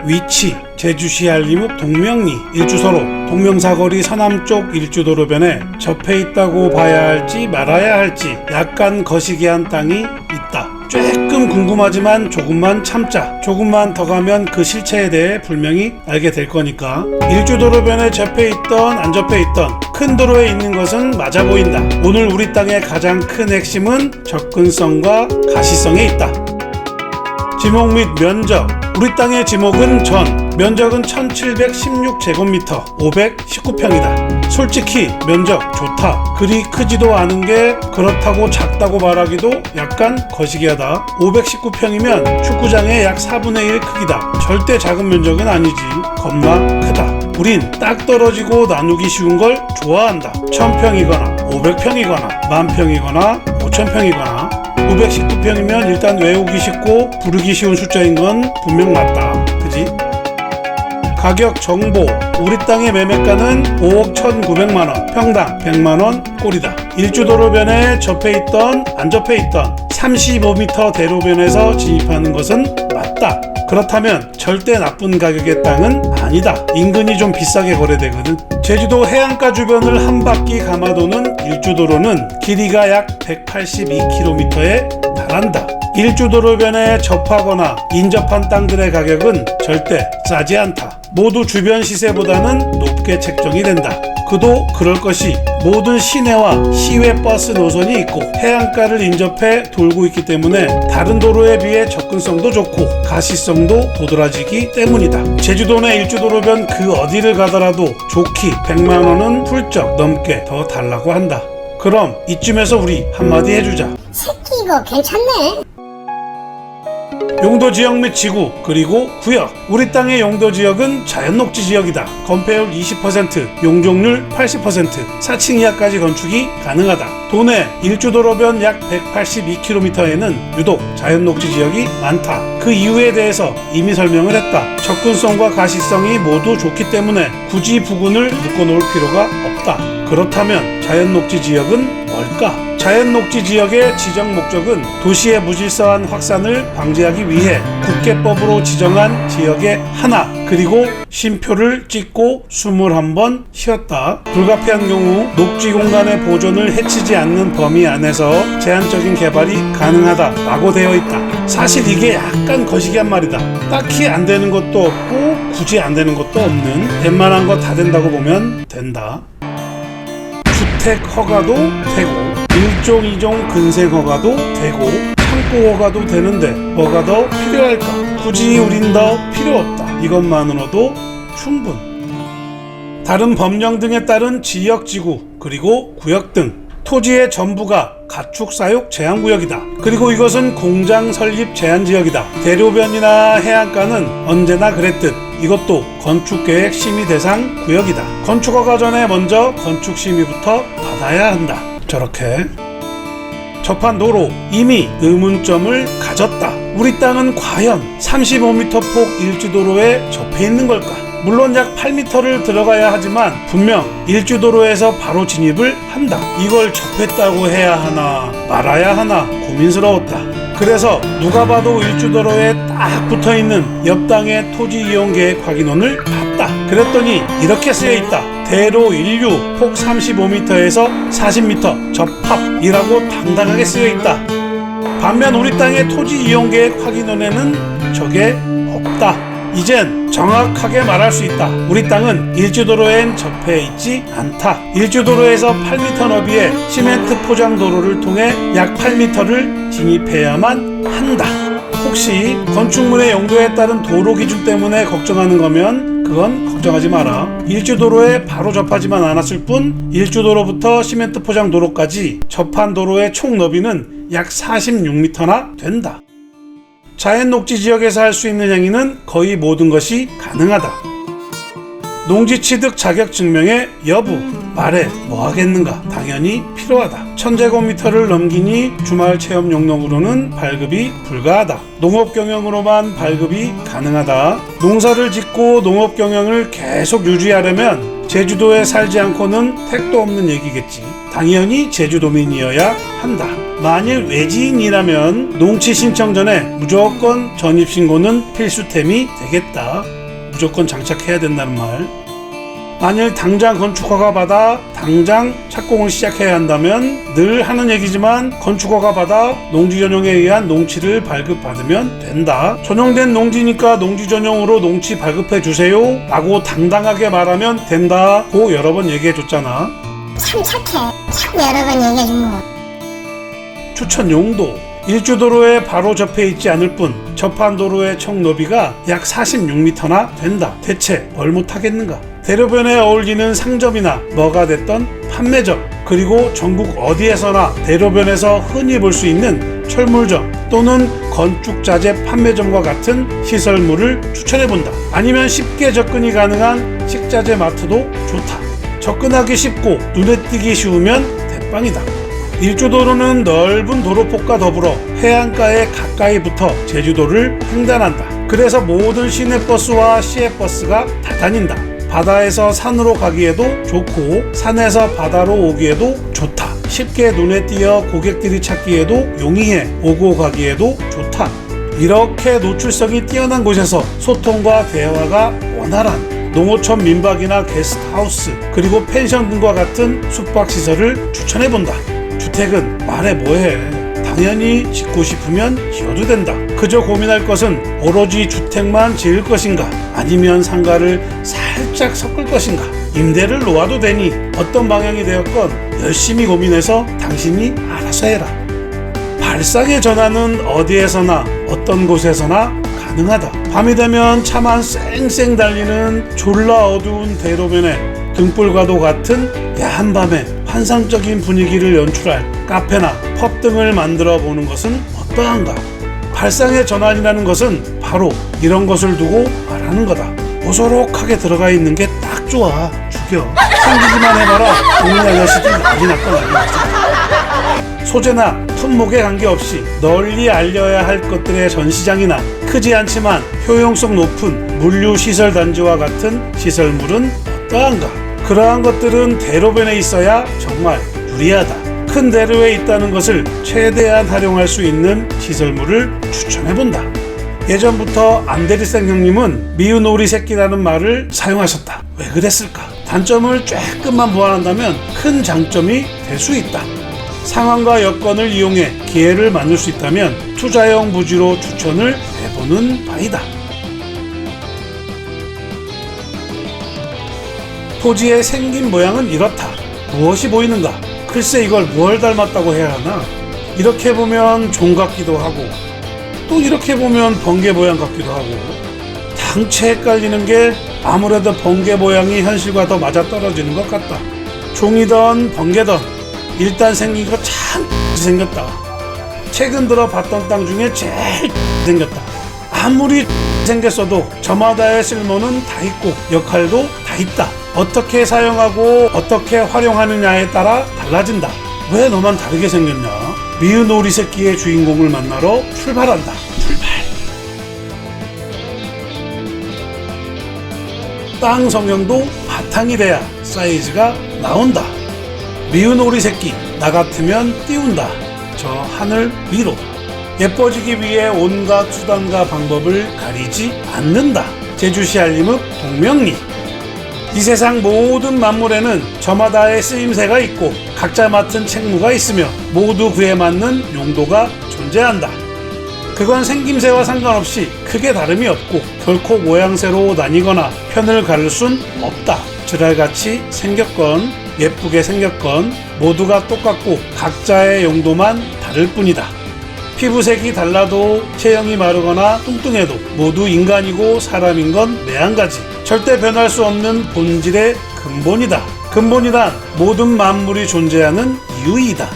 위치 제주시 알림읍 동명리 일주서로 동명사거리 서남쪽 일주도로변에 접해 있다고 봐야 할지 말아야 할지 약간 거시기한 땅이 있다. 조금 궁금하지만 조금만 참자. 조금만 더 가면 그 실체에 대해 분명히 알게 될 거니까. 일주도로변에 접해 있던 안 접해 있던 큰 도로에 있는 것은 맞아 보인다. 오늘 우리 땅의 가장 큰 핵심은 접근성과 가시성에 있다. 지목 및 면적. 우리 땅의 지목은 면적은 1716제곱미터 519평이다. 솔직히 면적 좋다. 그리 크지도 않은 게 그렇다고 작다고 말하기도 약간 거시기하다. 519평이면 축구장의 약 4분의 1 크기다. 절대 작은 면적은 아니지. 겁나 크다. 우린 딱 떨어지고 나누기 쉬운 걸 좋아한다. 1000평이거나 500평이거나 10,000평이거나 5,000평이거나 519평이면 일단 외우기 쉽고 부르기 쉬운 숫자인 건 분명 맞다. 그지? 가격 정보. 우리 땅의 매매가는 5억 1,900만원, 평당 100만원 꼴이다. 일주도로변에 접해있던 안 접해있던 35m 대로변에서 진입하는 것은 맞다. 그렇다면 절대 나쁜 가격의 땅은 아니다. 인근이 좀 비싸게 거래되거든. 제주도 해안가 주변을 한 바퀴 감아도는 일주도로는 길이가 약 182km에 달한다. 일주도로변에 접하거나 인접한 땅들의 가격은 절대 싸지 않다. 모두 주변 시세보다는 높게 책정이 된다. 그도 그럴 것이 모든 시내와 시외 버스 노선이 있고 해안가를 인접해 돌고 있기 때문에 다른 도로에 비해 접근성도 좋고 가시성도 도드라지기 때문이다. 제주도 내 일주도로변 그 어디를 가더라도 좋기 100만원은 훌쩍 넘게 더 달라고 한다. 그럼 이쯤에서 우리 한마디 해주자. 새끼 이거 괜찮네. 용도지역 및 지구 그리고 구역. 우리 땅의 용도지역은 자연녹지 지역이다. 건폐율 20%, 용적률 80%, 4층 이하까지 건축이 가능하다. 도내 일주도로변 약 182km에는 유독 자연녹지 지역이 많다. 그 이유에 대해서 이미 설명을 했다. 접근성과 가시성이 모두 좋기 때문에 굳이 부근을 묶어놓을 필요가 없다. 그렇다면 자연녹지 지역은 뭘까? 자연녹지 지역의 지정 목적은 도시의 무질서한 확산을 방지하기 위해 국계법으로 지정한 지역의 하나, 그리고 쉼표를 찍고 숨을 한번 쉬었다. 불가피한 경우 녹지 공간의 보존을 해치지 않는 범위 안에서 제한적인 개발이 가능하다라고 되어 있다. 사실 이게 약간 거시기한 말이다. 딱히 안 되는 것도 없고 굳이 안 되는 것도 없는 웬만한 거 다 된다고 보면 된다. 주택 허가도 되고 1종 2종 근생 허가도 되고 창고 허가도 되는데 뭐가 더 필요할까? 굳이 우린 더 필요 없다. 이것만으로도 충분. 다른 법령 등에 따른 지역지구 그리고 구역 등 토지의 전부가 가축 사육 제한구역이다. 그리고 이것은 공장 설립 제한지역이다. 대로변이나 해안가는 언제나 그랬듯 이것도 건축계획 심의 대상 구역이다. 건축허가 전에 먼저 건축심의부터 받아야 한다. 저렇게 접한 도로 이미 의문점을 가졌다. 우리 땅은 과연 35m 폭 일주도로에 접해 있는 걸까? 물론 약 8m를 들어가야 하지만 분명 일주도로에서 바로 진입을 한다. 이걸 접했다고 해야 하나 말아야 하나 고민스러웠다. 그래서 누가 봐도 일주도로에 딱 붙어있는 옆 땅의 토지 이용 계획 확인원을 봤다. 그랬더니 이렇게 쓰여있다. 대로 인류 폭 35m에서 40m 접합이라고 당당하게 쓰여있다. 반면 우리 땅의 토지 이용 계획 확인원에는 저게 없다. 이젠 정확하게 말할 수 있다. 우리 땅은 일주도로엔 접해 있지 않다. 일주도로에서 8m 너비의 시멘트 포장 도로를 통해 약 8m를 진입해야만 한다. 혹시 건축물의 용도에 따른 도로 기준 때문에 걱정하는 거면 그건 걱정하지 마라. 일주도로에 바로 접하지만 않았을 뿐 일주도로부터 시멘트 포장 도로까지 접한 도로의 총 너비는 약 46m나 된다. 자연녹지 지역에서 할 수 있는 행위는 거의 모든 것이 가능하다. 농지 취득 자격 증명의 여부. 말해 뭐 하겠는가? 당연히 필요하다. 1000제곱미터를 넘기니 주말 체험 용역으로는 발급이 불가하다. 농업 경영으로만 발급이 가능하다. 농사를 짓고 농업 경영을 계속 유지하려면 제주도에 살지 않고는 택도 없는 얘기겠지. 당연히 제주도민이어야 한다. 만일 외지인이라면 농지 신청 전에 무조건 전입신고는 필수템이 되겠다. 무조건 장착해야 된다는 말. 만일 당장 건축허가 받아 당장 착공을 시작해야 한다면 늘 하는 얘기지만 건축허가 받아 농지 전용에 의한 농지를 발급받으면 된다. 전용된 농지니까 농지 전용으로 농지 발급해 주세요 라고 당당하게 말하면 된다고 여러 번 얘기해 줬잖아. 참 착해. 참 여러 번 얘기해준 거. 추천 용도. 일주도로에 바로 접해 있지 않을 뿐 접한 도로의 총 너비가 약 46m나 된다. 대체 뭘 못하겠는가. 대로변에 어울리는 상점이나 뭐가 됐던 판매점, 그리고 전국 어디에서나 대로변에서 흔히 볼 수 있는 철물점 또는 건축자재 판매점과 같은 시설물을 추천해본다. 아니면 쉽게 접근이 가능한 식자재 마트도 좋다. 접근하기 쉽고 눈에 띄기 쉬우면 대빵이다. 일주도로는 넓은 도로폭과 더불어 해안가에 가까이 붙어 제주도를 횡단한다. 그래서 모든 시내버스와 시외버스가 다 다닌다. 바다에서 산으로 가기에도 좋고 산에서 바다로 오기에도 좋다. 쉽게 눈에 띄어 고객들이 찾기에도 용이해 오고 가기에도 좋다. 이렇게 노출성이 뛰어난 곳에서 소통과 대화가 원활한 농어촌 민박이나 게스트하우스 그리고 펜션 등과 같은 숙박시설을 추천해본다. 주택은 말해 뭐해. 당연히 짓고 싶으면 지어도 된다. 그저 고민할 것은 오로지 주택만 지을 것인가 아니면 상가를 살짝 섞을 것인가. 임대를 놓아도 되니 어떤 방향이 되었건 열심히 고민해서 당신이 알아서 해라. 발상의 전환은 어디에서나 어떤 곳에서나 가능하다. 밤이 되면 차만 쌩쌩 달리는 졸라 어두운 대로변에 등불과도 같은 야한 밤에 환상적인 분위기를 연출할 카페나 펍 등을 만들어 보는 것은 어떠한가? 발상의 전환이라는 것은 바로 이런 것을 두고 말하는 거다. 오소록하게 들어가 있는 게 딱 좋아. 죽여. 생기기만 해봐라. 국민 아저씨들 난리 났다 난리 났어. 소재나 품목에 관계없이 널리 알려야 할 것들의 전시장이나 크지 않지만 효용성 높은 물류시설 단지와 같은 시설물은 어떠한가? 그러한 것들은 대로변에 있어야 정말 유리하다. 큰 대로에 있다는 것을 최대한 활용할 수 있는 시설물을 추천해본다. 예전부터 안데르센 형님은 미운 오리 새끼라는 말을 사용하셨다. 왜 그랬을까? 단점을 조금만 보완한다면 큰 장점이 될 수 있다. 상황과 여건을 이용해 기회를 만들 수 있다면 투자형 부지로 추천을 해보는 바이다. 토지의 생긴 모양은 이렇다. 무엇이 보이는가? 글쎄 이걸 뭘 닮았다고 해야 하나? 이렇게 보면 종 같기도 하고 또 이렇게 보면 번개 모양 같기도 하고 당최 헷갈리는 게 아무래도 번개 모양이 현실과 더 맞아떨어지는 것 같다. 종이던 번개던 일단 생긴 거 참 생겼다. 최근 들어 봤던 땅 중에 제일 생겼다. 아무리 생겼어도 저마다의 쓸모는 다 있고 역할도 다 있다. 어떻게 사용하고 어떻게 활용하느냐에 따라 달라진다. 왜 너만 다르게 생겼냐? 미운 오리 새끼의 주인공을 만나러 출발한다. 출발. 땅 성형도 바탕이 돼야 사이즈가 나온다. 미운 오리 새끼 나 같으면 띄운다. 저 하늘 위로. 예뻐지기 위해 온갖 수단과 방법을 가리지 않는다. 제주시 알림읍 동명리. 이 세상 모든 만물에는 저마다의 쓰임새가 있고 각자 맡은 책무가 있으며 모두 그에 맞는 용도가 존재한다. 그건 생김새와 상관없이 크게 다름이 없고 결코 모양새로 나뉘거나 편을 가를 순 없다. 지랄같이 생겼건 예쁘게 생겼건 모두가 똑같고 각자의 용도만 다를 뿐이다. 피부색이 달라도 체형이 마르거나 뚱뚱해도 모두 인간이고 사람인 건 매한가지. 절대 변할 수 없는 본질의 근본이다. 근본이란 모든 만물이 존재하는 이유이다.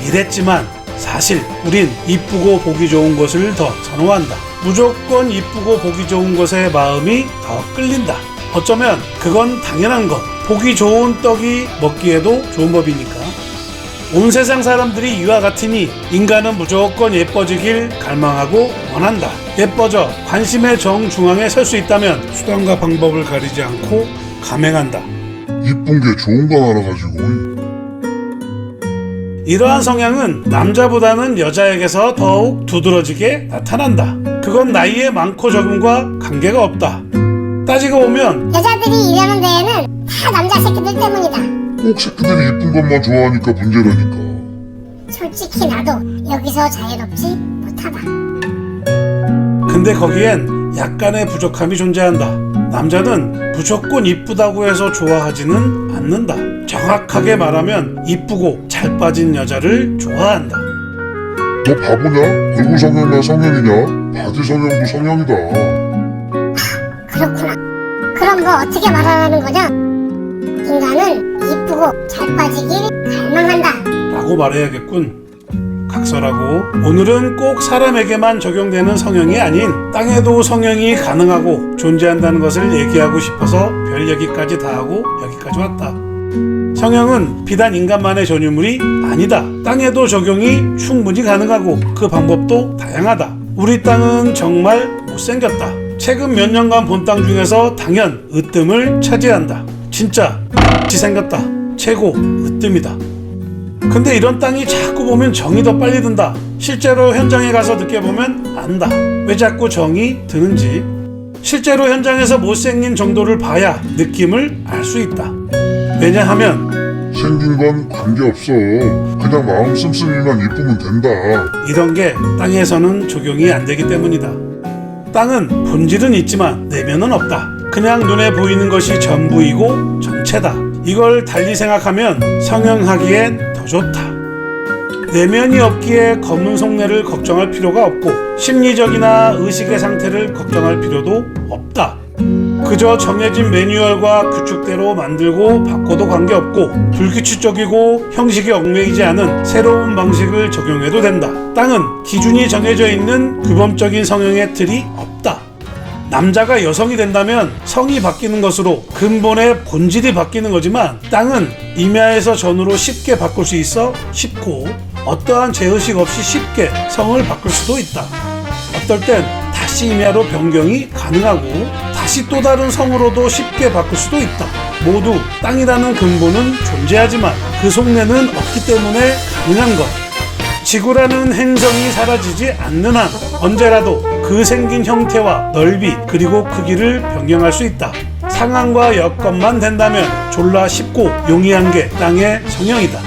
이랬지만 사실 우린 이쁘고 보기 좋은 것을 더 선호한다. 무조건 이쁘고 보기 좋은 것에 마음이 더 끌린다. 어쩌면 그건 당연한 것. 보기 좋은 떡이 먹기에도 좋은 법이니까. 온 세상 사람들이 이와 같으니 인간은 무조건 예뻐지길 갈망하고 원한다. 예뻐져 관심의 정중앙에 설 수 있다면 수단과 방법을 가리지 않고 감행한다. 이쁜 게 좋은 건 알아가지고. 이러한 성향은 남자보다는 여자에게서 더욱 두드러지게 나타난다. 그건 나이의 많고 적음과 관계가 없다. 따지고 보면 여자들이 이러는 데에는 다 남자 새끼들 때문이다. 꼭 새끼들이 이쁜 것만 좋아하니까 문제라니까. 솔직히 나도 여기서 자유롭지 못하다. 근데 거기엔 약간의 부족함이 존재한다. 남자는 무조건 이쁘다고 해서 좋아하지는 않는다. 정확하게 말하면 이쁘고 잘 빠진 여자를 좋아한다. 너 바보냐? 얼굴 성형이나 성형이냐? 바지 성형도 성형이다. 그렇구나. 그럼 뭐 어떻게 말하라는 거냐? 인간은 이쁘고 잘 빠지길 갈망한다. 라고 말해야겠군. 각설하고 오늘은 꼭 사람에게만 적용되는 성형이 아닌 땅에도 성형이 가능하고 존재한다는 것을 얘기하고 싶어서 별 얘기까지 다 하고 여기까지 왔다. 성형은 비단 인간만의 전유물이 아니다. 땅에도 적용이 충분히 가능하고 그 방법도 다양하다. 우리 땅은 정말 못생겼다. 최근 몇 년간 본 땅 중에서 당연 으뜸을 차지한다. 진짜 X 생겼다. 최고 으뜸이다. 근데 이런 땅이 자꾸 보면 정이 더 빨리 든다. 실제로 현장에 가서 느껴보면 안다. 왜 자꾸 정이 드는지. 실제로 현장에서 못생긴 정도를 봐야 느낌을 알 수 있다. 왜냐하면 생긴 건 관계없어. 그냥 마음 씀씀이만 이쁘면 된다. 이런 게 땅에서는 적용이 안 되기 때문이다. 땅은 본질은 있지만 내면은 없다. 그냥 눈에 보이는 것이 전부이고 전체다. 이걸 달리 생각하면 성형하기엔 더 좋다. 내면이 없기에 검은 속내를 걱정할 필요가 없고 심리적이나 의식의 상태를 걱정할 필요도 없다. 그저 정해진 매뉴얼과 규칙대로 만들고 바꿔도 관계없고 불규칙적이고 형식에 얽매이지 않은 새로운 방식을 적용해도 된다. 땅은 기준이 정해져 있는 규범적인 성형의 틀이 없다. 남자가 여성이 된다면 성이 바뀌는 것으로 근본의 본질이 바뀌는 거지만 땅은 임야에서 전으로 쉽게 바꿀 수 있어 쉽고 어떠한 제의식 없이 쉽게 성을 바꿀 수도 있다. 어떨 땐 다시 임야로 변경이 가능하고 다시 또 다른 성으로도 쉽게 바꿀 수도 있다. 모두 땅이라는 근본은 존재하지만 그 속내는 없기 때문에 가능한 것. 지구라는 행성이 사라지지 않는 한 언제라도 그 생긴 형태와 넓이 그리고 크기를 변경할 수 있다. 상황과 여건만 된다면 졸라 쉽고 용이한 게 땅의 성형이다.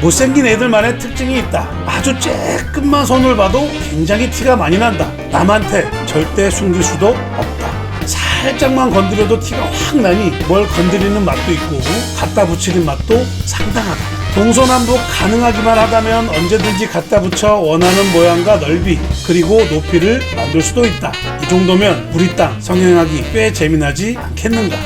못생긴 애들만의 특징이 있다. 아주 쬐끔만 손을 봐도 굉장히 티가 많이 난다. 남한테 절대 숨길 수도 없다. 살짝만 건드려도 티가 확 나니 뭘 건드리는 맛도 있고 갖다 붙이는 맛도 상당하다. 동서남북 가능하기만 하다면 언제든지 갖다 붙여 원하는 모양과 넓이 그리고 높이를 만들 수도 있다. 이 정도면 우리 땅 성형하기 꽤 재미나지 않겠는가.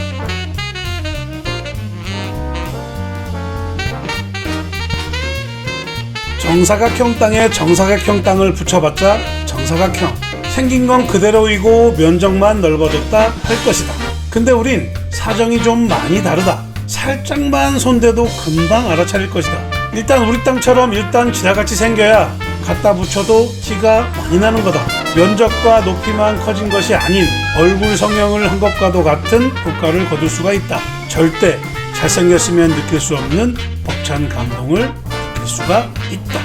정사각형 땅에 정사각형 땅을 붙여봤자 정사각형. 생긴 건 그대로이고 면적만 넓어졌다 할 것이다. 근데 우린 사정이 좀 많이 다르다. 살짝만 손대도 금방 알아차릴 것이다. 일단 우리 땅처럼 일단 지나같이 생겨야 갖다 붙여도 티가 많이 나는 거다. 면적과 높이만 커진 것이 아닌 얼굴 성형을 한 것과도 같은 효과를 거둘 수가 있다. 절대 잘생겼으면 느낄 수 없는 벅찬 감동을 느낄 수가 있다.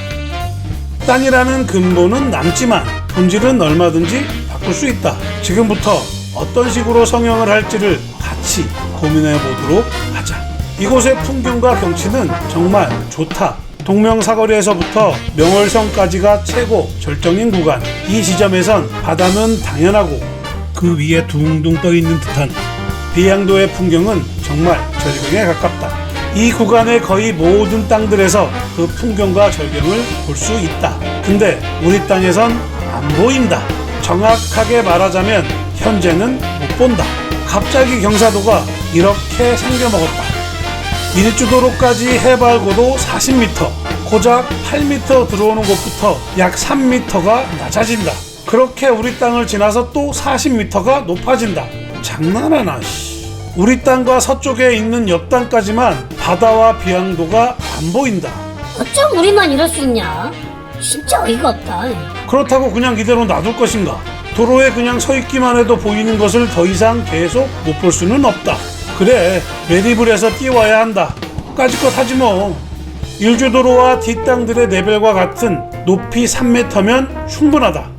땅이라는 근본은 남지만 본질은 얼마든지 바꿀 수 있다. 지금부터 어떤 식으로 성형을 할지를 같이 고민해 보도록 하자. 이곳의 풍경과 경치는 정말 좋다. 동명사거리에서부터 명월성까지가 최고 절정인 구간. 이 지점에선 바다는 당연하고 그 위에 둥둥 떠있는 듯한 비양도의 풍경은 정말 절경에 가깝다. 이 구간의 거의 모든 땅들에서 그 풍경과 절경을 볼 수 있다. 근데 우리 땅에선 안 보인다. 정확하게 말하자면 현재는 못 본다. 갑자기 경사도가 이렇게 생겨먹었다. 일주도로까지 해발고도 40m, 고작 8m 들어오는 곳부터 약 3m가 낮아진다. 그렇게 우리 땅을 지나서 또 40m가 높아진다. 장난하나 씨. 우리 땅과 서쪽에 있는 옆 땅까지만 바다와 비양도가 안 보인다. 어쩜 우리만 이럴 수 있냐? 진짜 어이가 없다. 그렇다고 그냥 이대로 놔둘 것인가? 도로에 그냥 서 있기만 해도 보이는 것을 더 이상 계속 못 볼 수는 없다. 그래, 매립을 해서 띄워야 한다. 까짓것 하지 뭐. 일주도로와 뒷땅들의 레벨과 같은 높이 3m면 충분하다.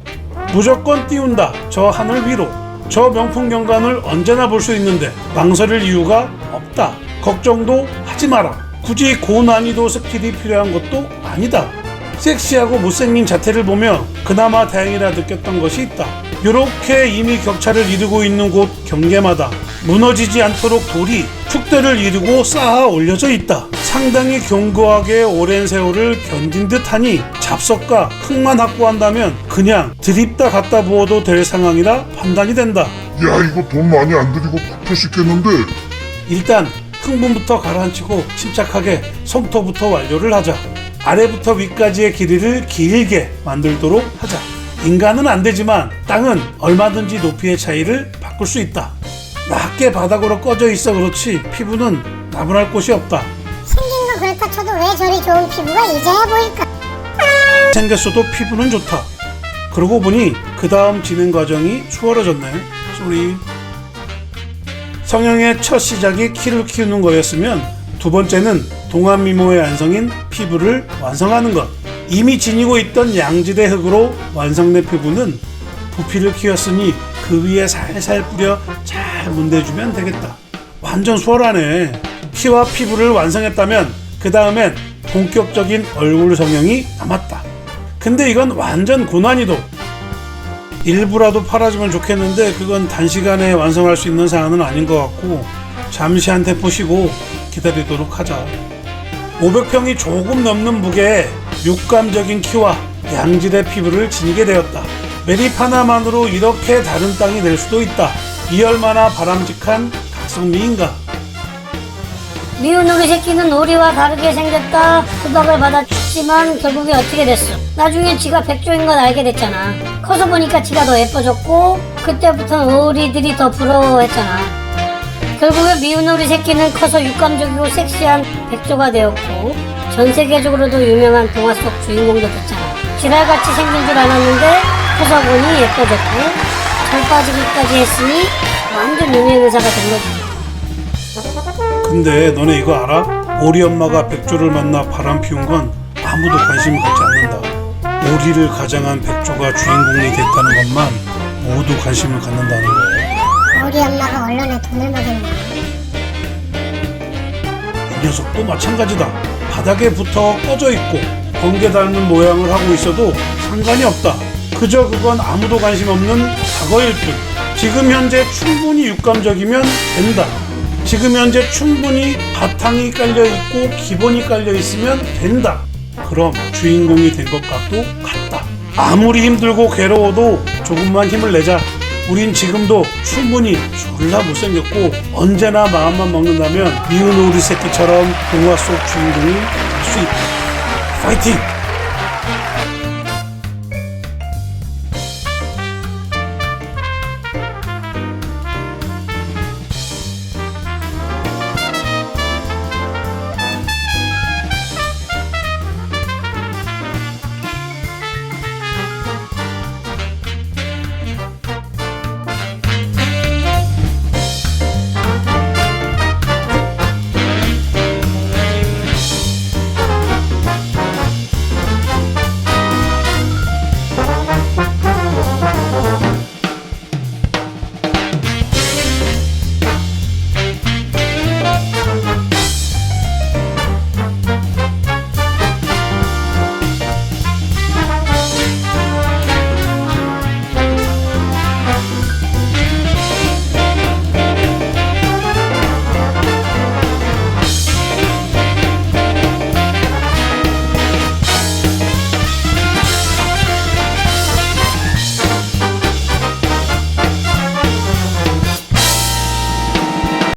무조건 띄운다. 저 하늘 위로. 저 명품 경관을 언제나 볼 수 있는데 망설일 이유가 없다. 걱정도 하지 마라. 굳이 고난이도 스킬이 필요한 것도 아니다. 섹시하고 못생긴 자태를 보며 그나마 다행이라 느꼈던 것이 있다. 요렇게 이미 격차를 이루고 있는 곳 경계마다 무너지지 않도록 돌이 축대를 이루고 쌓아 올려져 있다. 상당히 견고하게 오랜 세월을 견딘 듯하니 잡석과 흙만 확보한다면 그냥 드립다 갖다 부어도 될 상황이라 판단이 된다. 야, 이거 돈 많이 안 들이고 푹 씻겠는데? 일단 흥분부터 가라앉히고 침착하게 성토부터 완료를 하자. 아래부터 위까지의 길이를 길게 만들도록 하자. 인간은 안 되지만 땅은 얼마든지 높이의 차이를 바꿀 수 있다. 낮게 바닥으로 꺼져 있어 그렇지 피부는 나분할 곳이 없다. 생긴 건 그렇다 쳐도 왜 저리 좋은 피부가 이제야 보일까? 생겼어도 피부는 좋다. 그러고 보니 그 다음 진행 과정이 수월해졌네. 쏘리. 성형의 첫 시작이 키를 키우는 거였으면 두 번째는 동안 미모의 완성인 피부를 완성하는 것. 이미 지니고 있던 양지대 흙으로 완성된 피부는 부피를 키웠으니 그 위에 살살 뿌려 잘 문대주면 되겠다. 완전 수월하네. 키와 피부를 완성했다면 그 다음엔 본격적인 얼굴 성형이 남았다. 근데 이건 완전 고난이도. 일부라도 팔아주면 좋겠는데 그건 단시간에 완성할 수 있는 사안은 아닌 것 같고 잠시 한 템포 쉬고 기다리도록 하자. 500평이 조금 넘는 무게에 육감적인 키와 양질의 피부를 지니게 되었다. 매립 하나만으로 이렇게 다른 땅이 될 수도 있다. 이 얼마나 바람직한 각성미인가. 미운 우리 새끼는 오리와 다르게 생겼다. 후박을 받아 죽지만 결국에 어떻게 됐어? 나중에 지가 백조인 건 알게 됐잖아. 커서 보니까 지가 더 예뻐졌고 그때부터는 오리들이 더 부러워했잖아. 결국에 미운 우리 새끼는 커서 육감적이고 섹시한 백조가 되었고 전 세계적으로도 유명한 동화 속 주인공도 됐잖아. 지랄같이 생긴 줄 알았는데 커서 보니 예뻐졌고 잘 빠지기까지 했으니 완전 유명의사가 된 거지. 근데 너네 이거 알아? 오리 엄마가 백조를 만나 바람 피운 건 아무도 관심을 갖지 않는다. 오리를 가장한 백조가 주인공이 됐다는 것만 모두 관심을 갖는다는 거. 우리 엄마가 언론에 돈을 먹였나? 이 녀석도 마찬가지다. 바닥에 붙어 꺼져 있고 번개 닮은 모양을 하고 있어도 상관이 없다. 그저 그건 아무도 관심 없는 과거일 뿐. 지금 현재 충분히 육감적이면 된다. 지금 현재 충분히 바탕이 깔려있고 기본이 깔려있으면 된다. 그럼 주인공이 된 것과도 같다. 아무리 힘들고 괴로워도 조금만 힘을 내자. 우린 지금도 충분히 졸라 못생겼고 언제나 마음만 먹는다면 미운 오리 새끼처럼 동화 속 주인공이 될 수 있다. 파이팅!